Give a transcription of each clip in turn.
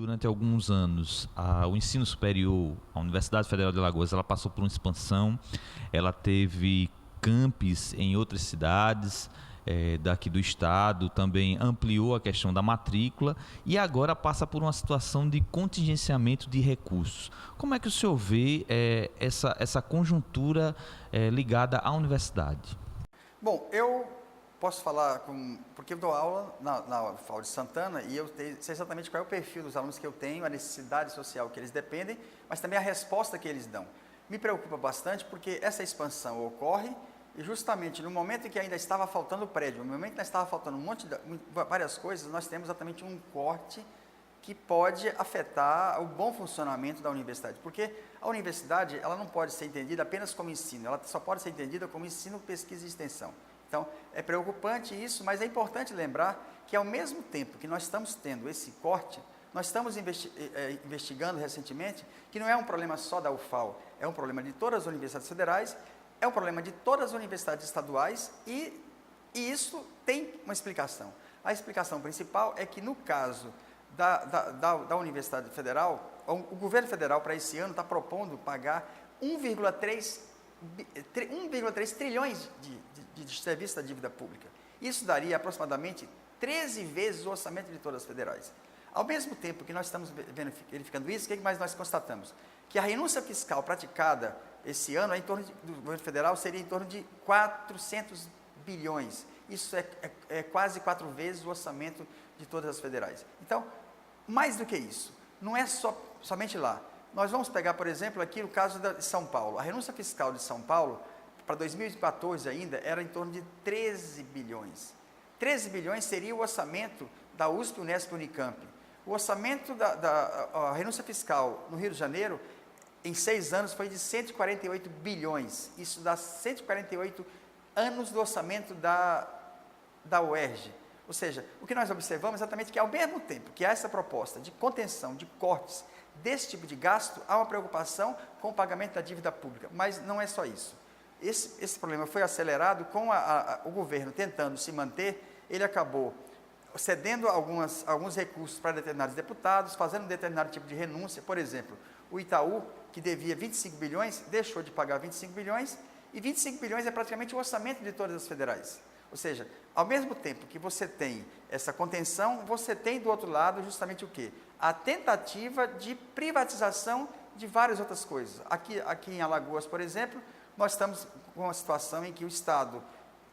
durante alguns anos, o ensino superior, a Universidade Federal de Alagoas, ela passou por uma expansão, ela teve campus em outras cidades daqui do estado, também ampliou a questão da matrícula e agora passa por uma situação de contingenciamento de recursos. Como é que o senhor vê essa conjuntura ligada à universidade? Bom, eu posso falar porque eu dou aula na UFAL de Santana e eu sei exatamente qual é o perfil dos alunos que eu tenho, a necessidade social que eles dependem, mas também a resposta que eles dão. Me preocupa bastante porque essa expansão ocorre e justamente no momento em que ainda estava faltando prédio, no momento em que ainda estava faltando várias coisas, nós temos exatamente um corte que pode afetar o bom funcionamento da universidade, porque a universidade ela não pode ser entendida apenas como ensino, ela só pode ser entendida como ensino, pesquisa e extensão. Então, é preocupante isso, mas é importante lembrar que ao mesmo tempo que nós estamos tendo esse corte, nós estamos investigando recentemente que não é um problema só da UFAL, é um problema de todas as universidades federais, é um problema de todas as universidades estaduais e isso tem uma explicação. A explicação principal é que no caso da Universidade Federal, o governo federal para esse ano está propondo pagar 1,3 trilhões de serviço da dívida pública. Isso daria aproximadamente 13 vezes o orçamento de todas as federais. Ao mesmo tempo que nós estamos verificando isso, o que mais nós constatamos? Que a renúncia fiscal praticada esse ano do governo federal seria em torno de 400 bilhões. Isso é quase 4 vezes o orçamento de todas as federais. Então, mais do que isso, não é somente lá. Nós vamos pegar, por exemplo, aqui o caso de São Paulo. A renúncia fiscal de São Paulo, para 2014 ainda, era em torno de 13 bilhões. 13 bilhões seria o orçamento da USP, Unesp e Unicamp. O orçamento a renúncia fiscal no Rio de Janeiro, em 6 anos, foi de 148 bilhões. Isso dá 148 anos do orçamento da UERJ. Ou seja, o que nós observamos é exatamente que, ao mesmo tempo que há essa proposta de contenção, de cortes desse tipo de gasto, há uma preocupação com o pagamento da dívida pública. Mas não é só isso. Esse problema foi acelerado com o governo tentando se manter, ele acabou cedendo alguns recursos para determinados deputados, fazendo um determinado tipo de renúncia. Por exemplo, o Itaú, que devia 25 bilhões, deixou de pagar 25 bilhões, e 25 bilhões é praticamente o orçamento de todas as federais. Ou seja, ao mesmo tempo que você tem essa contenção, você tem do outro lado justamente o quê? A tentativa de privatização de várias outras coisas. Aqui em Alagoas, por exemplo, nós estamos com uma situação em que o Estado,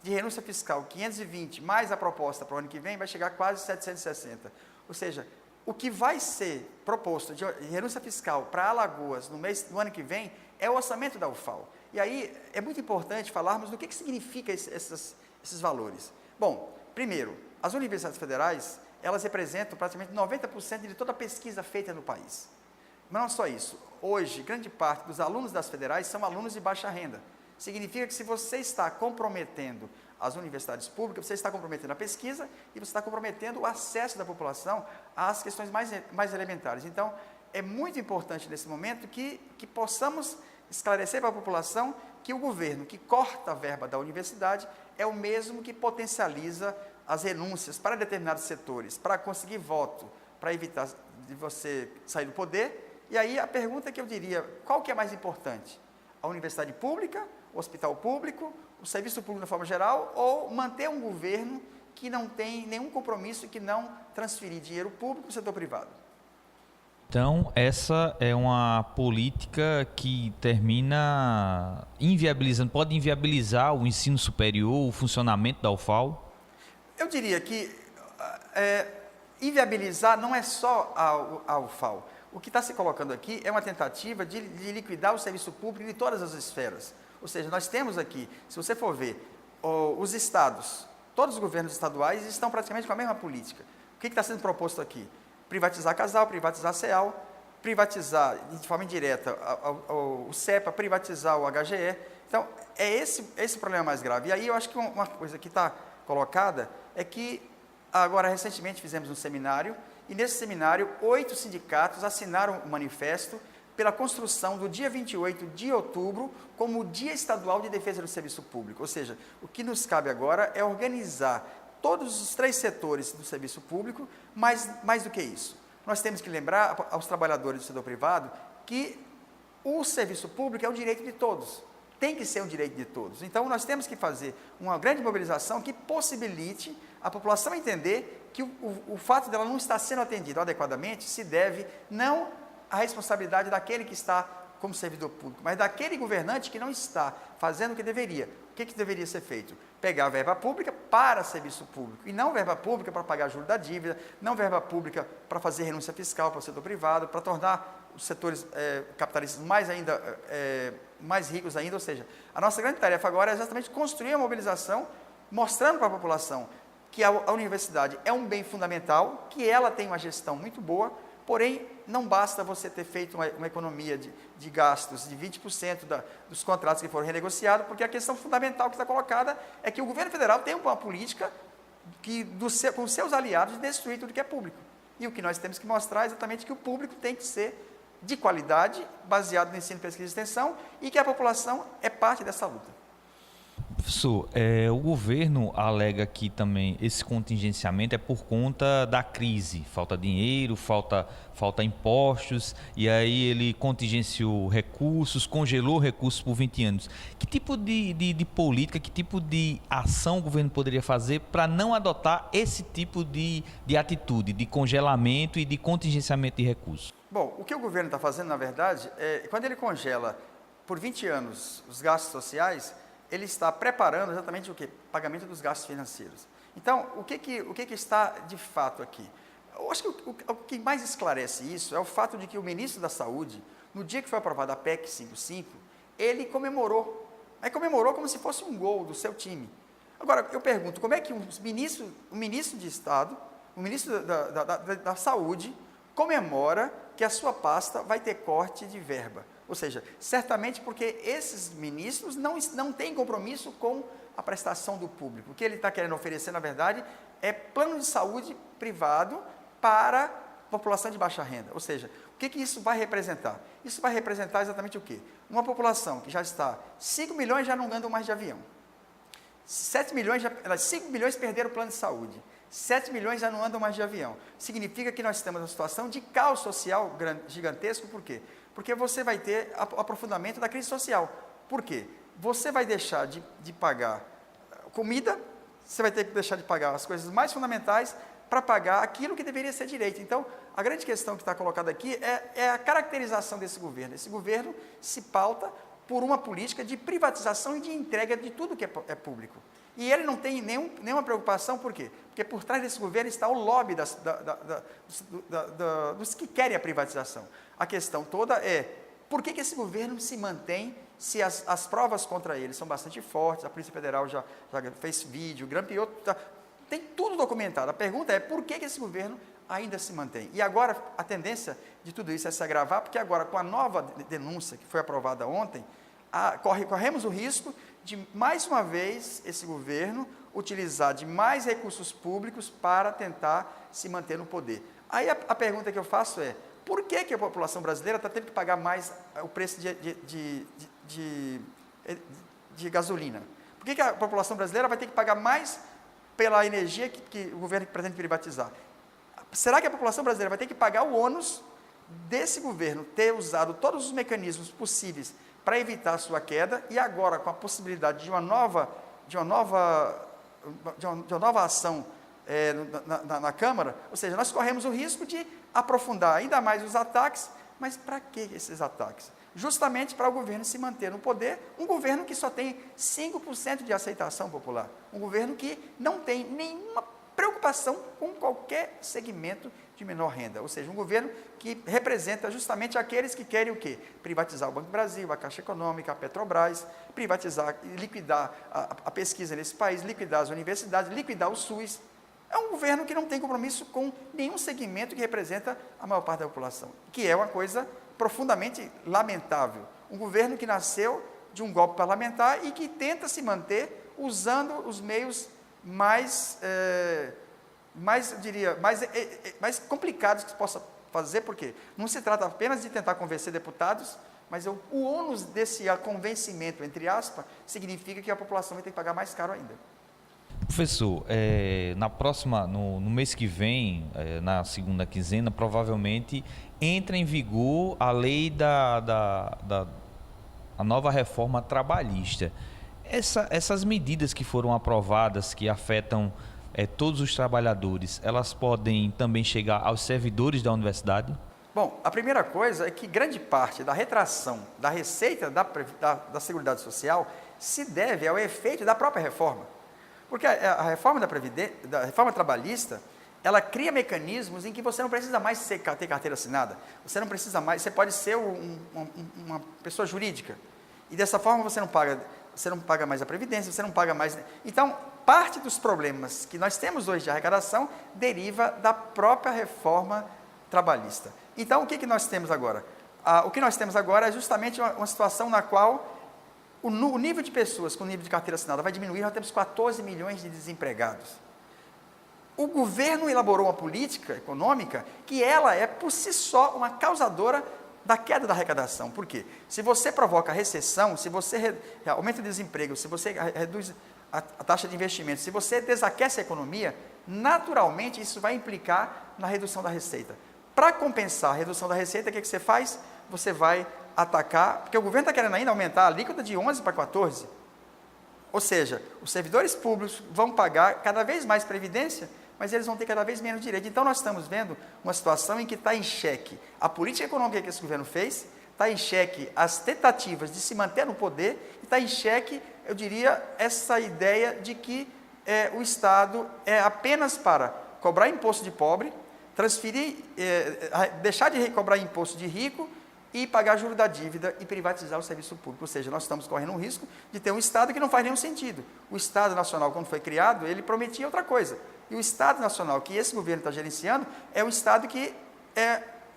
de renúncia fiscal 520, mais a proposta para o ano que vem, vai chegar a quase 760. Ou seja, o que vai ser proposto de renúncia fiscal para Alagoas no ano que vem é o orçamento da UFAL. E aí é muito importante falarmos do que significa esses valores. Bom, primeiro, as universidades federais, elas representam praticamente 90% de toda a pesquisa feita no país. Mas não só isso, hoje, grande parte dos alunos das federais são alunos de baixa renda. Significa que se você está comprometendo as universidades públicas, você está comprometendo a pesquisa e você está comprometendo o acesso da população às questões mais elementares. Então, é muito importante nesse momento que possamos esclarecer para a população que o governo que corta a verba da universidade é o mesmo que potencializa as renúncias para determinados setores, para conseguir voto, para evitar de você sair do poder. E aí a pergunta que eu diria, qual que é mais importante? A universidade pública, o hospital público, o serviço público de forma geral, ou manter um governo que não tem nenhum compromisso e que não transferir dinheiro público para o setor privado? Então, essa é uma política que termina inviabilizando, pode inviabilizar o ensino superior, o funcionamento da UFAL? Eu diria que inviabilizar não é só a UFAL. O que está se colocando aqui é uma tentativa de liquidar o serviço público de todas as esferas. Ou seja, nós temos aqui, se você for ver, os estados, todos os governos estaduais estão praticamente com a mesma política. O que está sendo proposto aqui? Privatizar Casal, privatizar CEAL, privatizar de forma indireta o CEPA, privatizar o HGE. Então, é esse o problema mais grave. E aí eu acho que uma coisa que está colocada é que, agora recentemente fizemos um seminário, e nesse seminário 8 sindicatos assinaram o manifesto pela construção do dia 28 de outubro como o Dia Estadual de Defesa do Serviço Público. Ou seja, o que nos cabe agora é organizar todos os 3 setores do serviço público, mas mais do que isso. nós temos que lembrar aos trabalhadores do setor privado que o serviço público é um direito de todos, tem que ser um direito de todos. Então, nós temos que fazer uma grande mobilização que possibilite a população entender que o fato dela não estar sendo atendida adequadamente se deve não à responsabilidade daquele que está como servidor público, mas daquele governante que não está fazendo o que deveria. O que deveria ser feito? Pegar a verba pública para serviço público, e não verba pública para pagar juros da dívida, não verba pública para fazer renúncia fiscal para o setor privado, para tornar os setores capitalistas mais ricos ainda. Ou seja, a nossa grande tarefa agora é exatamente construir a mobilização, mostrando para a população que a universidade é um bem fundamental, que ela tem uma gestão muito boa, porém, não basta você ter feito uma economia de gastos de 20% dos contratos que foram renegociados, porque a questão fundamental que está colocada é que o governo federal tem uma política com seus aliados de destruir tudo que é público. E o que nós temos que mostrar é exatamente que o público tem que ser de qualidade, baseado no ensino, pesquisa e extensão, e que a população é parte dessa luta. Professor, o governo alega que também esse contingenciamento é por conta da crise, falta dinheiro, falta impostos, e aí ele contingenciou recursos, congelou recursos por 20 anos. Que tipo de política, que tipo de ação o governo poderia fazer para não adotar esse tipo de atitude, de congelamento e de contingenciamento de recursos? Bom, o que o governo está fazendo, na verdade, quando ele congela por 20 anos os gastos sociais, ele está preparando exatamente o quê? Pagamento dos gastos financeiros. Então, o que está de fato aqui? Eu acho que o que mais esclarece isso é o fato de que o ministro da Saúde, no dia que foi aprovada a PEC 55, ele comemorou. Aí comemorou como se fosse um gol do seu time. Agora, eu pergunto, como é que o ministro de Estado, o ministro da Saúde, comemora que a sua pasta vai ter corte de verba? Ou seja, certamente porque esses ministros não têm compromisso com a prestação do público. O que ele está querendo oferecer, na verdade, é plano de saúde privado para a população de baixa renda. Ou seja, o que isso vai representar? Isso vai representar exatamente o quê? Uma população que já está, 5 milhões já não andam mais de avião, 5 milhões perderam o plano de saúde, 7 milhões já não andam mais de avião. Significa que nós estamos numa situação de caos social gigantesco. Por quê? Porque você vai ter aprofundamento da crise social. Por quê? Você vai deixar de pagar comida, você vai ter que deixar de pagar as coisas mais fundamentais para pagar aquilo que deveria ser direito. Então, a grande questão que está colocada aqui é a caracterização desse governo. Esse governo se pauta por uma política de privatização e de entrega de tudo que é público. E ele não tem nenhuma preocupação, por quê? Porque por trás desse governo está o lobby dos que querem a privatização. A questão toda é, por que esse governo se mantém se as provas contra ele são bastante fortes, a Polícia Federal já fez vídeo, grampeou, tem tudo documentado. A pergunta é, por que esse governo ainda se mantém? E agora, a tendência de tudo isso é se agravar, porque agora, com a nova denúncia que foi aprovada ontem, corremos o risco de, mais uma vez, esse governo utilizar de mais recursos públicos para tentar se manter no poder. Aí a pergunta que eu faço é, por que a população brasileira está tendo que pagar mais o preço de gasolina? Por que a população brasileira vai ter que pagar mais pela energia que o governo pretende privatizar? Será que a população brasileira vai ter que pagar o ônus desse governo ter usado todos os mecanismos possíveis para evitar a sua queda, e agora com a possibilidade de uma nova ação na Câmara? Ou seja, nós corremos o risco de aprofundar ainda mais os ataques, mas para que esses ataques? Justamente para o governo se manter no poder, um governo que só tem 5% de aceitação popular, um governo que não tem nenhuma preocupação com qualquer segmento de menor renda, ou seja, um governo que representa justamente aqueles que querem o quê? Privatizar o Banco do Brasil, a Caixa Econômica, a Petrobras, privatizar e liquidar a pesquisa nesse país, liquidar as universidades, liquidar o SUS. É um governo que não tem compromisso com nenhum segmento que representa a maior parte da população, que é uma coisa profundamente lamentável. Um governo que nasceu de um golpe parlamentar e que tenta se manter usando os meios mais complicados que se possa fazer. Por quê? Não se trata apenas de tentar convencer deputados, mas o ônus desse convencimento, entre aspas, significa que a população vai ter que pagar mais caro ainda. Professor, no mês que vem, na segunda quinzena, provavelmente entra em vigor a lei a nova reforma trabalhista. Essas medidas que foram aprovadas, que afetam todos os trabalhadores, elas podem também chegar aos servidores da universidade? Bom, a primeira coisa é que grande parte da retração da receita da Seguridade Social se deve ao efeito da própria reforma. Porque a reforma da reforma trabalhista, ela cria mecanismos em que você não precisa mais ter carteira assinada, você não precisa mais, você pode ser uma pessoa jurídica, e dessa forma você não paga mais a previdência, você não paga mais. Então, parte dos problemas que nós temos hoje de arrecadação deriva da própria reforma trabalhista. Então, o que nós temos agora? O que nós temos agora é justamente uma situação na qual o nível de pessoas com nível de carteira assinada vai diminuir. Nós temos 14 milhões de desempregados. O governo elaborou uma política econômica que ela é, por si só, uma causadora da queda da arrecadação. Por quê? Se você provoca recessão, se você aumenta o desemprego, se você reduz a taxa de investimento, se você desaquece a economia, naturalmente isso vai implicar na redução da receita. Para compensar a redução da receita, o que você faz? Você vai atacar, porque o governo está querendo ainda aumentar a alíquota de 11 para 14. Ou seja, os servidores públicos vão pagar cada vez mais previdência, mas eles vão ter cada vez menos direito. Então, nós estamos vendo uma situação em que está em xeque a política econômica que esse governo fez, está em xeque as tentativas de se manter no poder, e está em xeque, eu diria, essa ideia de que o Estado é apenas para cobrar imposto de pobre, transferir, deixar de cobrar imposto de rico e pagar juro da dívida e privatizar o serviço público. Ou seja, nós estamos correndo um risco de ter um Estado que não faz nenhum sentido. O Estado Nacional, quando foi criado, ele prometia outra coisa. E o Estado Nacional que esse governo está gerenciando é um Estado que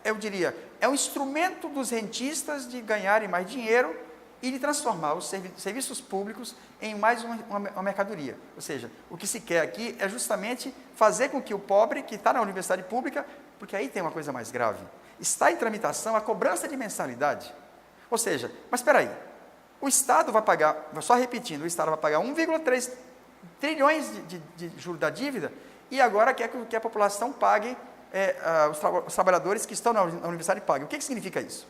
eu diria, é um instrumento dos rentistas de ganharem mais dinheiro e de transformar os serviços públicos em mais uma mercadoria. Ou seja, o que se quer aqui é justamente fazer com que o pobre que está na universidade pública, porque aí tem uma coisa mais grave, está em tramitação a cobrança de mensalidade. Ou seja, mas espera aí, o Estado vai pagar, só repetindo, o Estado vai pagar 1,3 trilhões de juros da dívida e agora quer que a população pague, os trabalhadores que estão na universidade paguem. O que significa isso?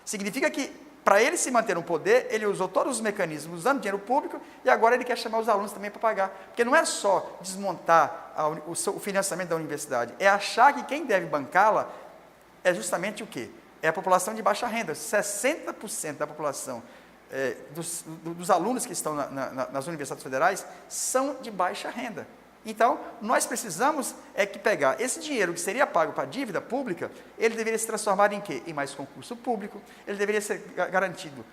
Significa que, para ele se manter no poder, ele usou todos os mecanismos usando dinheiro público e agora ele quer chamar os alunos também para pagar. Porque não é só desmontar o financiamento da universidade, é achar que quem deve bancá-la é justamente o quê? É a população de baixa renda. 60% da população dos alunos que estão nas universidades federais são de baixa renda. Então, nós precisamos que pegar esse dinheiro que seria pago para a dívida pública, ele deveria se transformar em quê? Em mais concurso público, ele deveria ser garantido,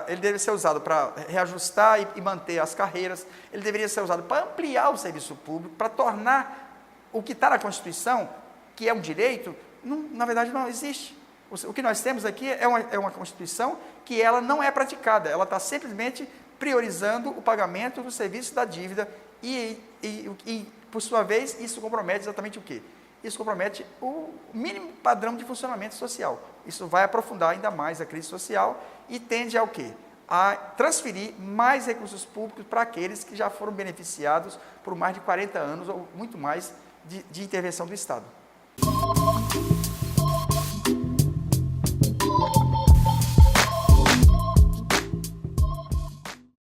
ele deveria ser usado para reajustar e manter as carreiras, ele deveria ser usado para ampliar o serviço público, para tornar o que está na Constituição, que é um direito, na verdade não existe. O que nós temos aqui é uma Constituição que ela não é praticada, ela está simplesmente priorizando o pagamento do serviço da dívida e, por sua vez, isso compromete exatamente o quê? Isso compromete o mínimo padrão de funcionamento social. Isso vai aprofundar ainda mais a crise social e tende ao quê? A transferir mais recursos públicos para aqueles que já foram beneficiados por mais de 40 anos ou muito mais de intervenção do Estado.